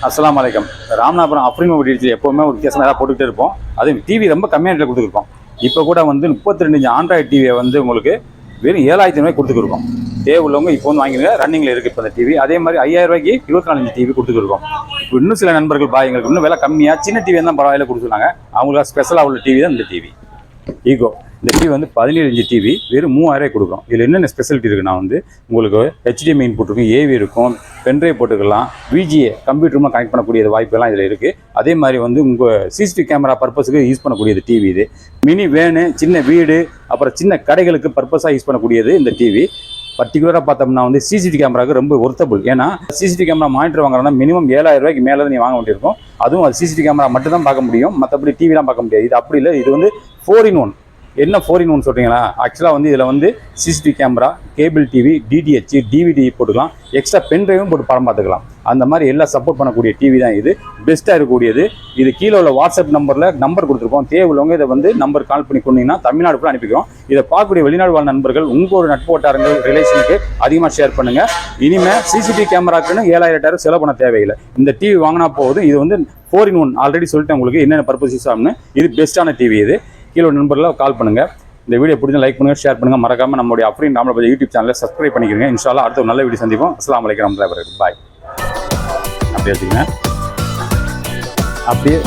அஸ்ஸலாமு அலைக்கும். ராமநாதபுரம் அஃப்ரீன் மொபைல் எப்போவுமே ஒரு வித்தியாசமாக ஏதாவது போட்டுக்கிட்டே இருப்போம். அதுவும் டிவி ரொம்ப கம்மியான ரேட்டில் கொடுத்துருக்கோம். இப்போ கூட வந்து 32 இன்ச் ஆண்ட்ராய்டு டிவியை வந்து உங்களுக்கு வெறும் 7,500 கொடுத்துருக்கோம். தேவையுள்ளவங்க இப்போ வந்து வாங்கிடுங்க. ரன்னிங்கில் இருக்குது இப்போ அந்த டிவி. அதே மாதிரி 5,000 ரூபாய்க்கு 24 இன்ச் டிவி கொடுத்துருக்கோம். இப்போ இன்னும் சில நண்பர்கள் எங்களுக்கு இன்னும் விலை கம்மியாக சின்ன டிவி தான் பரவாயில்ல கொடுத்துருக்காங்க. அவங்களுக்கு ஸ்பெஷலாக உள்ள டிவி தான் இந்த டிவி ஈகோ. இந்த டிவி வந்து 17 இன்ச் டிவி வெறும் 3000 கொடுக்குறோம். இதில் என்னென்ன ஸ்பெஷாலிட்டி இருக்குன்னா வந்து உங்களுக்கு HDMI இன்புட் இருக்கும், ஏவி இருக்கும், பென்ட்ரைவ் போட்டுக்கலாம், VGA கம்ப்யூட்டருமா கனெக்ட் பண்ணக்கூடிய வாய்ப்பெல்லாம் இதில் இருக்குது. அதே மாதிரி வந்து உங்கள் CCTV கேமரா பர்பஸுக்கு யூஸ் பண்ணக்கூடியது டிவி இது. மினி வேனு, சின்ன வீடு, அப்புறம் சின்ன கடைகளுக்கு பர்பஸாக யூஸ் பண்ணக்கூடியது இந்த டிவி. பர்டிகுலராக பார்த்தோம்னா வந்து CCTV கேமராவுக்கு ரொம்ப ஒர்த்தபிள். ஏன்னா CCTV கேமரா மானிட்டர் வாங்குறோம்னா மினிமம் 7,000 ரூபாய்க்கு மேலே தான் நீ வாங்க வேண்டியிருக்கும். அதுவும் அது CCTV கேமரா மட்டும் தான் பார்க்க முடியும், மற்றபடி டிவிலாம் பார்க்க முடியாது. இது அப்படி இல்லை, இது வந்து 4-in-1. என்ன 4-in-1 சொல்கிறீங்களா? ஆக்சுவலாக வந்து இதில் வந்து CCTV camera, cable TV, DTH, DVD போட்டுக்கலாம், எக்ஸ்ட்ரா பென்ட்ரைவும் போட்டு படம் பார்த்துக்கலாம். அந்த மாதிரி எல்லாம் சப்போர்ட் பண்ணக்கூடிய டிவி தான் இது. பெஸ்ட்டாக இருக்கக்கூடியது. இது கீழே உள்ள வாட்ஸ்அப் நம்பர் கொடுத்துருக்கோம். தேவையுள்ளவங்க இதை வந்து நம்பர் கால் பண்ணி கொண்டீங்கன்னா தமிழ்நாடு கூட அனுப்பிக்கிறோம். இதை பார்க்கக்கூடிய வெளிநாடு வாழ் நண்பர்கள் உங்கள் ஒரு நட்பு வட்டாரங்கள் ரிலேஷனுக்கு அதிகமாக ஷேர் பண்ணுங்கள். இனிமேல் CCTV கேமராக்குன்னு 7,000 செலவு பண்ண தேவையில்லை. இந்த டிவி வாங்கினா போகுது. இது வந்து 4-in-1 ஆல்ரெடி சொல்லிட்டேன் உங்களுக்கு என்னென்ன பர்பஸ் யூஸ் ஆகும்னு. இது பெஸ்ட்டான டிவி. இது கீழே நண்பர்களை கால் பண்ணுங்கள். இந்த வீடியோ பிடிச்சா லைக் பண்ணுங்கள், ஷேர் பண்ணுங்கள். மறக்காமல் நம்மளுடைய அஃப்ரீன் ராமநாதபுரம் யூடியூப் சேனலை சப்ஸ்கிரைப் பண்ணிக்கிறீங்க. இன்ஷால்லா அடுத்த ஒரு நல்ல வீடியோ சந்திப்போம். அஸ்ஸலாமு அலைக்கும் வரஹ்மத்துல்லாஹி வபரகாத்துஹு. பாய். அப்படியே வச்சுக்கங்க. அப்படியே